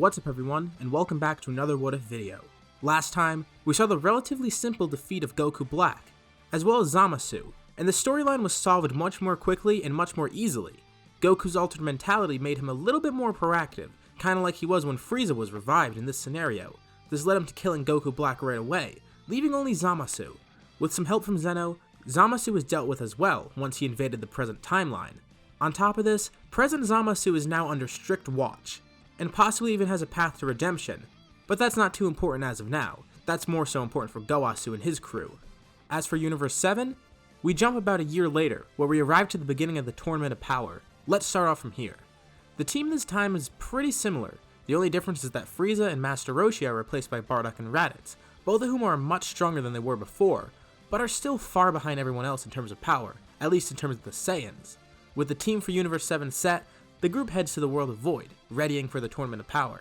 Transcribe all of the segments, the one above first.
What's up everyone, and welcome back to another What If video. Last time, we saw the relatively simple defeat of Goku Black, as well as Zamasu, and the storyline was solved much more quickly and much more easily. Goku's altered mentality made him a little bit more proactive, kinda like he was when Frieza was revived in this scenario. This led him to killing Goku Black right away, leaving only Zamasu. With some help from Zeno, Zamasu was dealt with as well once he invaded the present timeline. On top of this, present Zamasu is now under strict watch, and possibly even has a path to redemption, but that's not too important as of now. That's more so important for Gowasu and his crew. As for Universe 7, we jump about a year later, where we arrive to the beginning of the Tournament of Power. Let's start off from here. The team this time is pretty similar. The only difference is that Frieza and Master Roshi are replaced by Bardock and Raditz, both of whom are much stronger than they were before, but are still far behind everyone else in terms of power, at least in terms of the Saiyans. With the team for Universe 7 set, the group heads to the World of Void, readying for the Tournament of Power.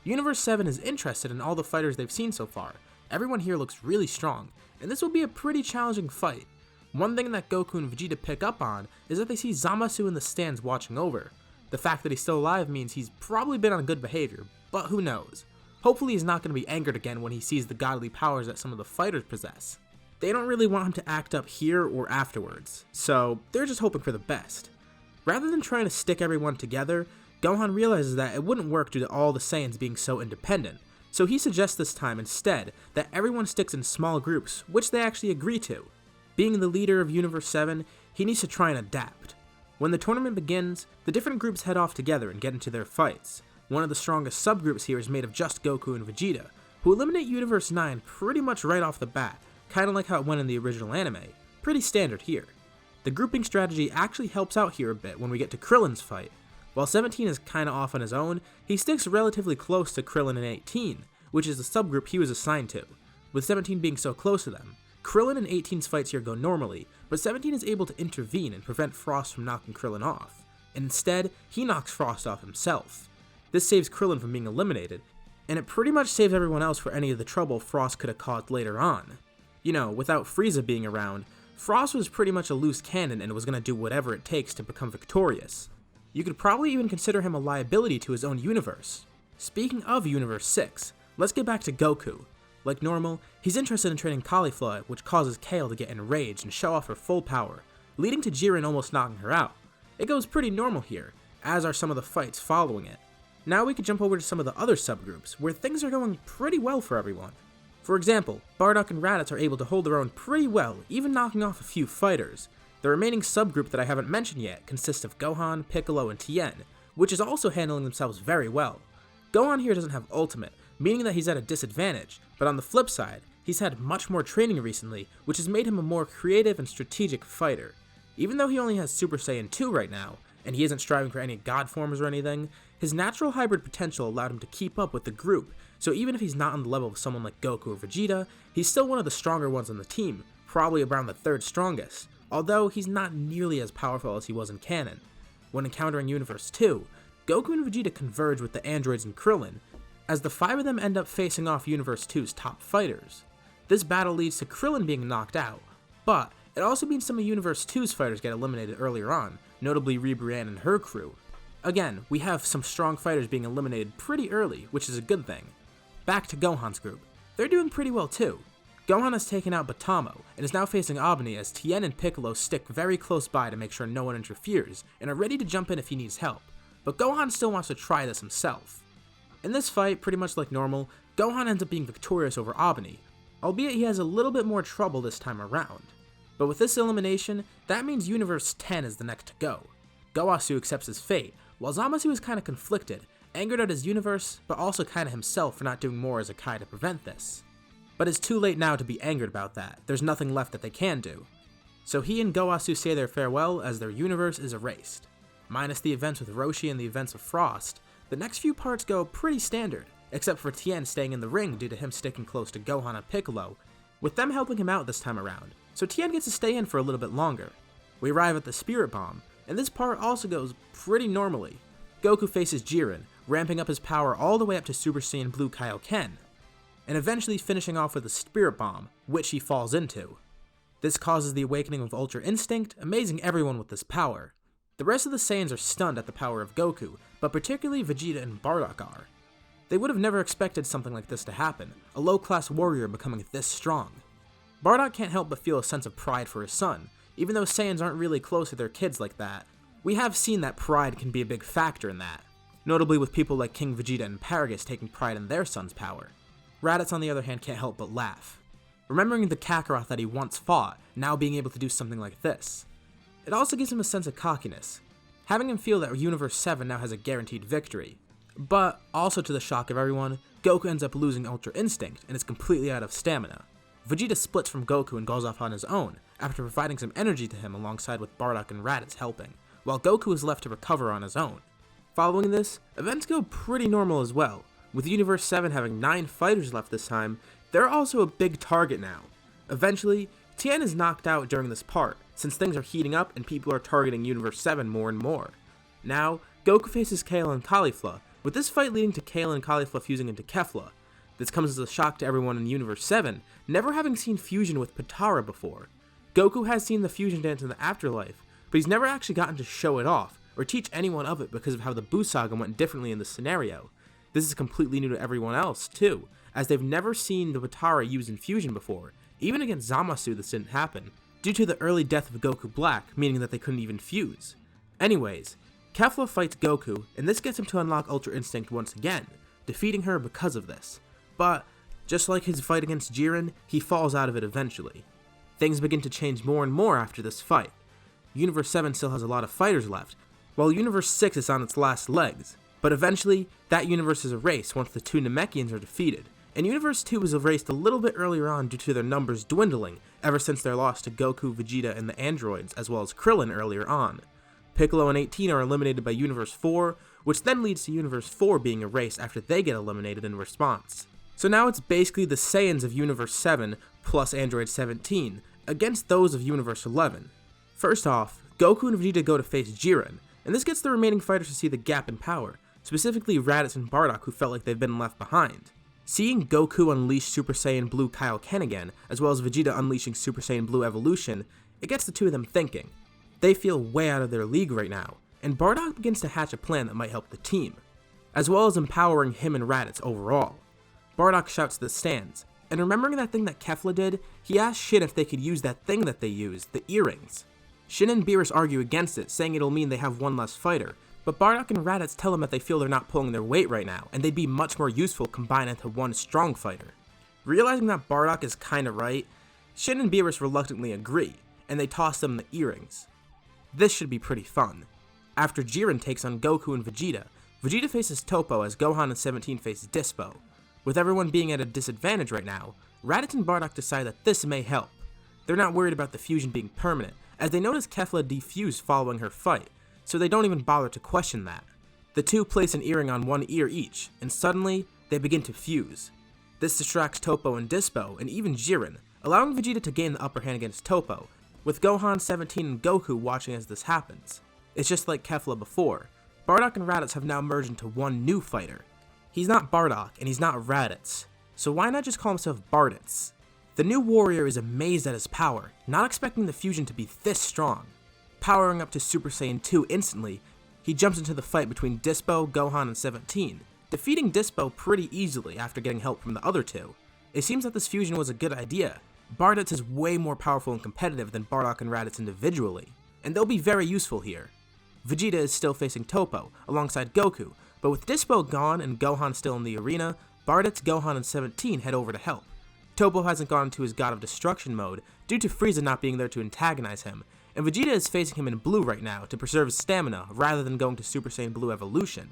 Universe 7 is interested in all the fighters they've seen so far. Everyone here looks really strong, and this will be a pretty challenging fight. One thing that Goku and Vegeta pick up on is that they see Zamasu in the stands watching over. The fact that he's still alive means he's probably been on good behavior, but who knows. Hopefully he's not going to be angered again when he sees the godly powers that some of the fighters possess. They don't really want him to act up here or afterwards, so they're just hoping for the best. Rather than trying to stick everyone together, Gohan realizes that it wouldn't work due to all the Saiyans being so independent, so he suggests this time instead that everyone sticks in small groups, which they actually agree to. Being the leader of Universe 7, he needs to try and adapt. When the tournament begins, the different groups head off together and get into their fights. One of the strongest subgroups here is made of just Goku and Vegeta, who eliminate Universe 9 pretty much right off the bat, kinda like how it went in the original anime. Pretty standard here. The grouping strategy actually helps out here a bit when we get to Krillin's fight. While 17 is kinda off on his own, he sticks relatively close to Krillin and 18, which is the subgroup he was assigned to. With 17 being so close to them, Krillin and 18's fights here go normally, but 17 is able to intervene and prevent Frost from knocking Krillin off, and instead, he knocks Frost off himself. This saves Krillin from being eliminated, and it pretty much saves everyone else for any of the trouble Frost could have caused later on. You know, without Frieza being around, Frost was pretty much a loose cannon and was going to do whatever it takes to become victorious. You could probably even consider him a liability to his own universe. Speaking of Universe 6, let's get back to Goku. Like normal, he's interested in training Cauliflower, which causes Kale to get enraged and show off her full power, leading to Jiren almost knocking her out. It goes pretty normal here, as are some of the fights following it. Now we could jump over to some of the other subgroups, where things are going pretty well for everyone. For example, Bardock and Raditz are able to hold their own pretty well, even knocking off a few fighters. The remaining subgroup that I haven't mentioned yet consists of Gohan, Piccolo, and Tien, which is also handling themselves very well. Gohan here doesn't have ultimate, meaning that he's at a disadvantage, but on the flip side, he's had much more training recently, which has made him a more creative and strategic fighter. Even though he only has Super Saiyan 2 right now, and he isn't striving for any god forms or anything, his natural hybrid potential allowed him to keep up with the group, so even if he's not on the level of someone like Goku or Vegeta, he's still one of the stronger ones on the team, probably around the third strongest, although he's not nearly as powerful as he was in canon. When encountering Universe 2, Goku and Vegeta converge with the androids and Krillin, as the 5 of them end up facing off Universe 2's top fighters. This battle leads to Krillin being knocked out, but it also means some of Universe 2's fighters get eliminated earlier on, notably Brienne and her crew. Again, we have some strong fighters being eliminated pretty early, which is a good thing. Back to Gohan's group. They're doing pretty well too. Gohan has taken out Batamo, and is now facing Babidi as Tien and Piccolo stick very close by to make sure no one interferes, and are ready to jump in if he needs help. But Gohan still wants to try this himself. In this fight, pretty much like normal, Gohan ends up being victorious over Babidi, albeit he has a little bit more trouble this time around. But with this elimination, that means Universe 10 is the next to go. Gowasu accepts his fate, while Zamasu is kinda conflicted, angered at his universe, but also kinda himself for not doing more as a Kai to prevent this. But it's too late now to be angered about that, there's nothing left that they can do. So he and Gowasu say their farewell as their universe is erased. Minus the events with Roshi and the events of Frost, the next few parts go pretty standard, except for Tien staying in the ring due to him sticking close to Gohan and Piccolo, with them helping him out this time around, so Tien gets to stay in for a little bit longer. We arrive at the Spirit Bomb, and this part also goes pretty normally. Goku faces Jiren, ramping up his power all the way up to Super Saiyan Blue Kaioken, and eventually finishing off with a Spirit Bomb, which he falls into. This causes the awakening of Ultra Instinct, amazing everyone with this power. The rest of the Saiyans are stunned at the power of Goku, but particularly Vegeta and Bardock are. They would have never expected something like this to happen, a low-class warrior becoming this strong. Bardock can't help but feel a sense of pride for his son. Even though Saiyans aren't really close to their kids like that, we have seen that pride can be a big factor in that, notably with people like King Vegeta and Paragus taking pride in their son's power. Raditz on the other hand can't help but laugh, remembering the Kakarot that he once fought, now being able to do something like this. It also gives him a sense of cockiness, having him feel that Universe 7 now has a guaranteed victory. But, also to the shock of everyone, Goku ends up losing Ultra Instinct and is completely out of stamina. Vegeta splits from Goku and goes off on his own, after providing some energy to him alongside with Bardock and Raditz helping, while Goku is left to recover on his own. Following this, events go pretty normal as well. With Universe 7 having 9 fighters left this time, they're also a big target now. Eventually, Tien is knocked out during this part, since things are heating up and people are targeting Universe 7 more and more. Now, Goku faces Kale and Cauliflower, with this fight leading to Kale and Cauliflower fusing into Kefla. This comes as a shock to everyone in Universe 7, never having seen fusion with Potara before. Goku has seen the fusion dance in the afterlife, but he's never actually gotten to show it off, or teach anyone of it because of how the Buu Saga went differently in this scenario. This is completely new to everyone else, too, as they've never seen the Potara used in fusion before. Even against Zamasu this didn't happen, due to the early death of Goku Black, meaning that they couldn't even fuse. Anyways, Kefla fights Goku, and this gets him to unlock Ultra Instinct once again, defeating her because of this. But, just like his fight against Jiren, he falls out of it eventually. Things begin to change more and more after this fight. Universe 7 still has a lot of fighters left, while Universe 6 is on its last legs. But eventually, that universe is erased once the 2 Namekians are defeated, and Universe 2 was erased a little bit earlier on due to their numbers dwindling ever since their loss to Goku, Vegeta, and the androids, as well as Krillin earlier on. Piccolo and 18 are eliminated by Universe 4, which then leads to Universe 4 being erased after they get eliminated in response. So now it's basically the Saiyans of Universe 7 plus Android 17 against those of Universe 11. First off, Goku and Vegeta go to face Jiren, and this gets the remaining fighters to see the gap in power, specifically Raditz and Bardock, who felt like they've been left behind. Seeing Goku unleash Super Saiyan Blue Kaioken again, as well as Vegeta unleashing Super Saiyan Blue Evolution, it gets the two of them thinking. They feel way out of their league right now, and Bardock begins to hatch a plan that might help the team, as well as empowering him and Raditz overall. Bardock shouts to the stands, and remembering that thing that Kefla did, he asks Shin if they could use that thing that they used, the earrings. Shin and Beerus argue against it, saying it'll mean they have one less fighter, but Bardock and Raditz tell him that they feel they're not pulling their weight right now, and they'd be much more useful combined into one strong fighter. Realizing that Bardock is kinda right, Shin and Beerus reluctantly agree, and they toss them the earrings. This should be pretty fun. After Jiren takes on Goku and Vegeta, Vegeta faces Toppo as Gohan and 17 face Dispo. With everyone being at a disadvantage right now, Raditz and Bardock decide that this may help. They're not worried about the fusion being permanent, as they notice Kefla defused following her fight, so they don't even bother to question that. The two place an earring on one ear each, and suddenly, they begin to fuse. This distracts Toppo and Dispo, and even Jiren, allowing Vegeta to gain the upper hand against Toppo, with Gohan, 17, and Goku watching as this happens. It's just like Kefla before. Bardock and Raditz have now merged into one new fighter. He's not Bardock, and he's not Raditz, so why not just call himself Barditz? The new warrior is amazed at his power, not expecting the fusion to be this strong. Powering up to Super Saiyan 2 instantly, he jumps into the fight between Dispo, Gohan, and 17, defeating Dispo pretty easily after getting help from the other two. It seems that this fusion was a good idea. Barditz is way more powerful and competitive than Bardock and Raditz individually, and they'll be very useful here. Vegeta is still facing Toppo, alongside Goku, but with Dispo gone and Gohan still in the arena, Barditz, Gohan, and 17 head over to help. Toppo hasn't gone into his God of Destruction mode, due to Frieza not being there to antagonize him, and Vegeta is facing him in blue right now to preserve his stamina rather than going to Super Saiyan Blue Evolution.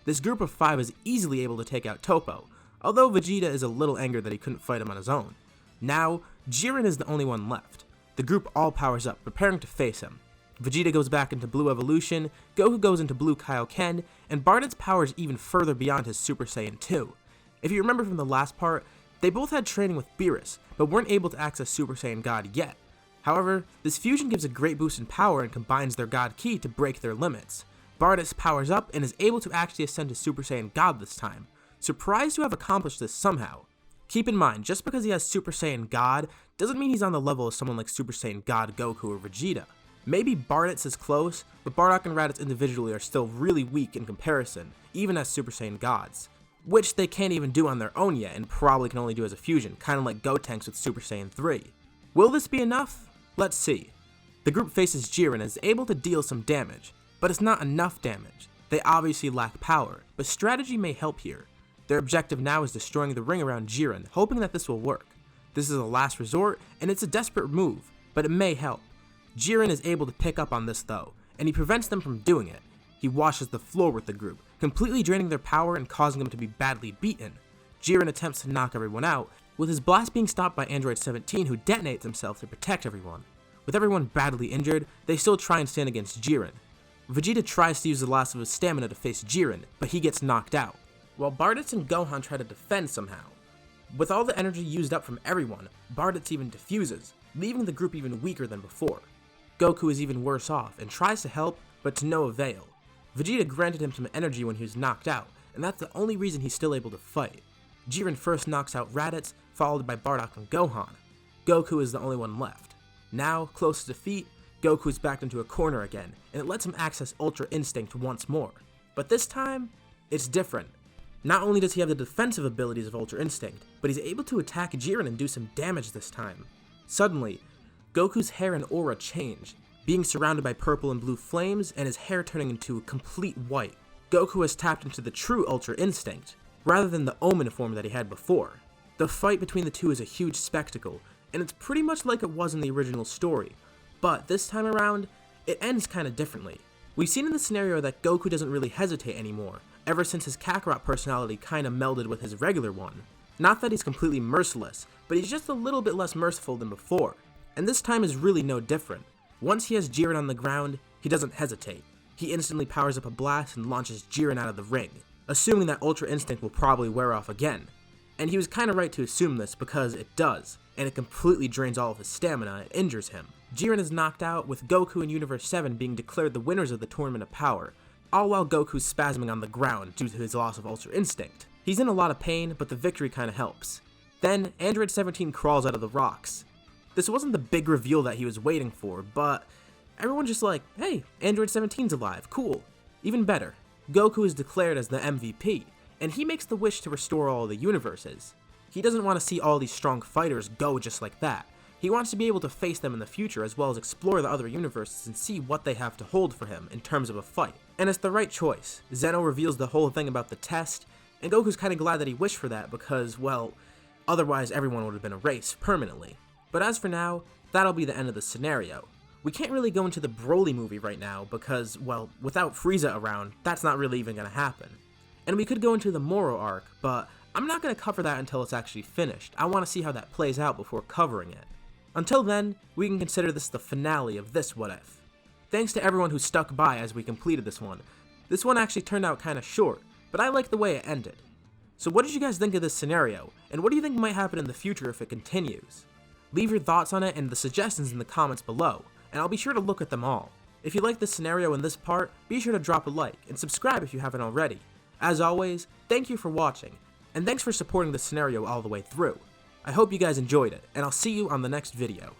This group of 5 is easily able to take out Toppo, although Vegeta is a little angered that he couldn't fight him on his own. Now, Jiren is the only one left. The group all powers up, preparing to face him. Vegeta goes back into Blue Evolution, Goku goes into Blue Kaioken, and Bardock's powers even further beyond his Super Saiyan 2. If you remember from the last part, they both had training with Beerus, but weren't able to access Super Saiyan God yet. However, this fusion gives a great boost in power and combines their God Ki to break their limits. Bardock powers up and is able to actually ascend to Super Saiyan God this time, surprised to have accomplished this somehow. Keep in mind, just because he has Super Saiyan God, doesn't mean he's on the level of someone like Super Saiyan God Goku or Vegeta. Maybe Barditz is close, but Bardock and Raditz individually are still really weak in comparison, even as Super Saiyan Gods. which they can't even do on their own yet and probably can only do as a fusion, kind of like Gotenks with Super Saiyan 3. Will this be enough? Let's see. The group faces Jiren and is able to deal some damage, but it's not enough damage. They obviously lack power, but strategy may help here. Their objective now is destroying the ring around Jiren, hoping that this will work. This is a last resort, and it's a desperate move, but it may help. Jiren is able to pick up on this though, and he prevents them from doing it. He washes the floor with the group, completely draining their power and causing them to be badly beaten. Jiren attempts to knock everyone out, with his blast being stopped by Android 17, who detonates himself to protect everyone. With everyone badly injured, they still try and stand against Jiren. Vegeta tries to use the last of his stamina to face Jiren, but he gets knocked out, while Bardock and Gohan try to defend somehow. With all the energy used up from everyone, Bardock even defuses, leaving the group even weaker than before. Goku is even worse off and tries to help, but to no avail. Vegeta granted him some energy when he was knocked out, and that's the only reason he's still able to fight. Jiren first knocks out Raditz, followed by Bardock and Gohan. Goku is the only one left. Now, close to defeat, Goku is backed into a corner again, and it lets him access Ultra Instinct once more. But this time, it's different. Not only does he have the defensive abilities of Ultra Instinct, but he's able to attack Jiren and do some damage this time. Suddenly, Goku's hair and aura change, being surrounded by purple and blue flames and his hair turning into complete white. Goku has tapped into the true Ultra Instinct, rather than the Omen form that he had before. The fight between the two is a huge spectacle, and it's pretty much like it was in the original story, but this time around, it ends kinda differently. We've seen in the scenario that Goku doesn't really hesitate anymore, ever since his Kakarot personality kinda melded with his regular one. Not that he's completely merciless, but he's just a little bit less merciful than before, and this time is really no different. Once he has Jiren on the ground, he doesn't hesitate. He instantly powers up a blast and launches Jiren out of the ring, assuming that Ultra Instinct will probably wear off again. And he was kinda right to assume this because it does, and it completely drains all of his stamina and injures him. Jiren is knocked out, with Goku and Universe 7 being declared the winners of the Tournament of Power, all while Goku's spasming on the ground due to his loss of Ultra Instinct. He's in a lot of pain, but the victory kinda helps. Then, Android 17 crawls out of the rocks. This wasn't the big reveal that he was waiting for, but everyone's just like, hey, Android 17's alive, cool. Even better, Goku is declared as the MVP, and he makes the wish to restore all the universes. He doesn't want to see all these strong fighters go just like that. He wants to be able to face them in the future as well as explore the other universes and see what they have to hold for him in terms of a fight. And it's the right choice. Zeno reveals the whole thing about the test, and Goku's kinda glad that he wished for that because, well, otherwise everyone would have been erased permanently. But as for now, that'll be the end of the scenario. We can't really go into the Broly movie right now because, well, without Frieza around, that's not really even gonna happen. And we could go into the Moro arc, but I'm not gonna cover that until it's actually finished. I wanna see how that plays out before covering it. Until then, we can consider this the finale of this What If. Thanks to everyone who stuck by as we completed this one. This one actually turned out kinda short, but I like the way it ended. So what did you guys think of this scenario, and what do you think might happen in the future if it continues? Leave your thoughts on it and the suggestions in the comments below, and I'll be sure to look at them all. If you like this scenario and this part, be sure to drop a like, and subscribe if you haven't already. As always, thank you for watching, and thanks for supporting the scenario all the way through. I hope you guys enjoyed it, and I'll see you on the next video.